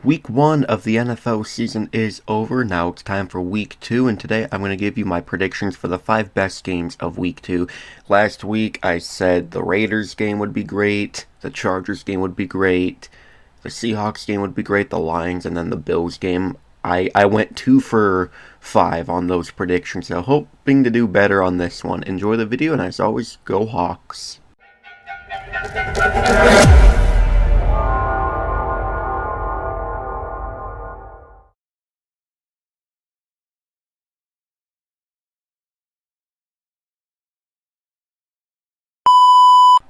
Week 1 of the NFL season is over. Now it's time for Week 2, and today I'm going to give you my predictions for the 5 best games of Week 2. Last week I said the Raiders game would be great, the Chargers game would be great, the Seahawks game would be great, the Lions, and then the Bills game. I went 2 for 5 on those predictions, so hoping to do better on this one. Enjoy the video, and as always, go Hawks.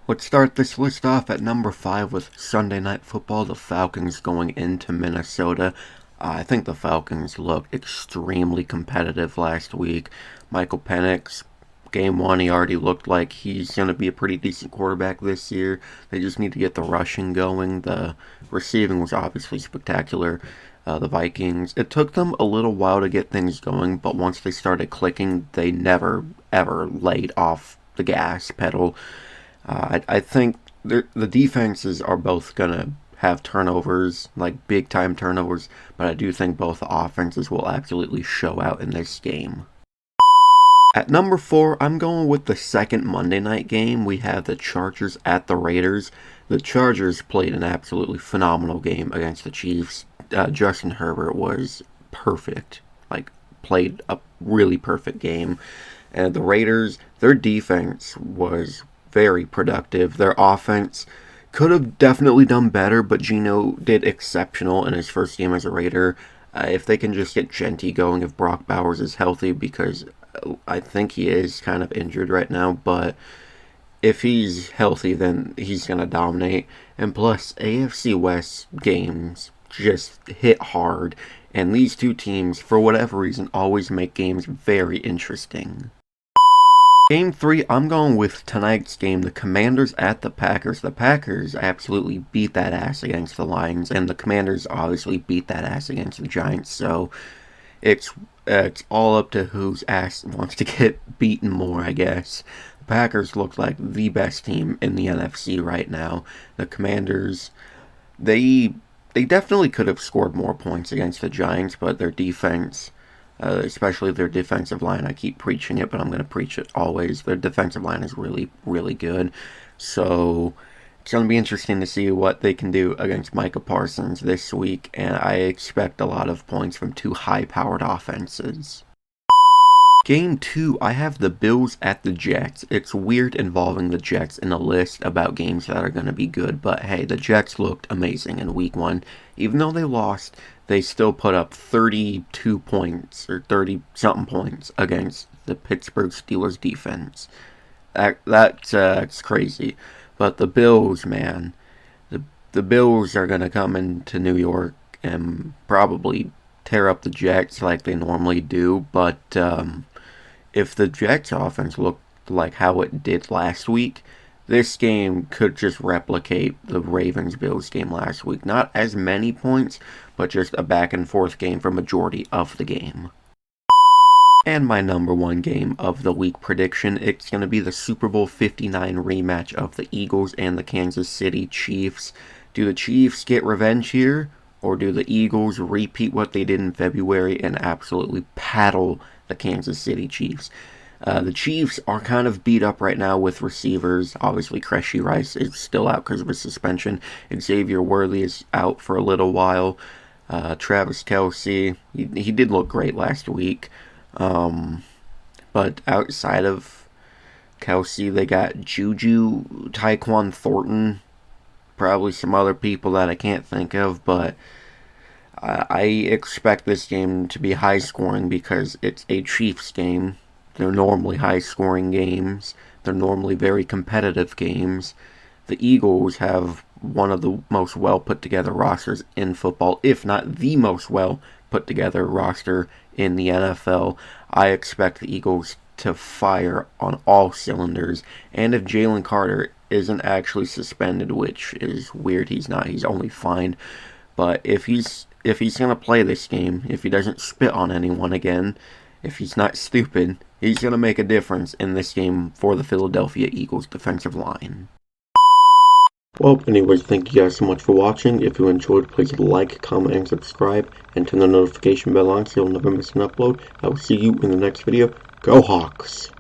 Let's start this list off at number 5 with Sunday Night Football, the Falcons going into Minnesota. I think the Falcons looked extremely competitive last week. Michael Penix, game 1, he already looked like he's going to be a pretty decent quarterback this year. They just need to get the rushing going. The receiving was obviously spectacular. The Vikings, it took them a little while to get things going, but once they started clicking, they never, ever laid off the gas pedal. I think the defenses are both going to have turnovers, like big-time turnovers, but I do think both offenses will absolutely show out in this game. At number 4, I'm going with the second Monday night game. We have the Chargers at the Raiders. The Chargers played an absolutely phenomenal game against the Chiefs. Justin Herbert was perfect, played a really perfect game. And the Raiders, their defense was very productive. Their offense could have definitely done better, but Geno did exceptional in his first game as a Raider. If they can just get Genty going, if Brock Bowers is healthy, because I think he is kind of injured right now, but if he's healthy, then he's going to dominate. And plus, AFC West games just hit hard, and these two teams, for whatever reason, always make games very interesting. Game 3, I'm going with tonight's game, the Commanders at the Packers. The Packers absolutely beat that ass against the Lions, and the Commanders obviously beat that ass against the Giants, so it's all up to whose ass wants to get beaten more, I guess. The Packers look like the best team in the NFC right now. The Commanders, they definitely could have scored more points against the Giants, but their defense, especially their defensive line. I keep preaching it, but I'm going to preach it always. Their defensive line is really, really good. So it's going to be interesting to see what they can do against Micah Parsons this week, and I expect a lot of points from two high-powered offenses. Game 2, I have the Bills at the Jets. It's weird involving the Jets in a list about games that are going to be good, but hey, the Jets looked amazing in Week 1. Even though they lost, they still put up 32 points, or 30-something points, against the Pittsburgh Steelers defense. That's crazy. But the Bills, man, the Bills are going to come into New York and probably tear up the Jets like they normally do, but if the Jets offense looked like how it did last week, this game could just replicate the Ravens-Bills game last week. Not as many points, but just a back-and-forth game for majority of the game. And my number 1 game of the week prediction, it's going to be the Super Bowl 59 rematch of the Eagles and the Kansas City Chiefs. Do the Chiefs get revenge here, or do the Eagles repeat what they did in February and absolutely paddle the Kansas City Chiefs? The Chiefs are kind of beat up right now with receivers. Obviously, Rashee Rice is still out because of his suspension. Xavier Worthy is out for a little while. Travis Kelce, he did look great last week. But outside of Kelce, they got Juju, Tyquan Thornton, probably some other people that I can't think of, but I expect this game to be high scoring because it's a Chiefs game. They're normally high scoring games. They're normally very competitive games. The Eagles have one of the most well put together rosters in football, if not the most well put together roster in the NFL. I expect the Eagles to fire on all cylinders, and if Jalen Carter isn't actually suspended, which is weird, he's not, he's only fined, but if he's going to play this game, if he doesn't spit on anyone again, if he's not stupid, he's going to make a difference in this game for the Philadelphia Eagles defensive line. Well, anyways, thank you guys so much for watching. If you enjoyed, please like, comment, and subscribe, and turn the notification bell on so you'll never miss an upload. I will see you in the next video. Go Hawks!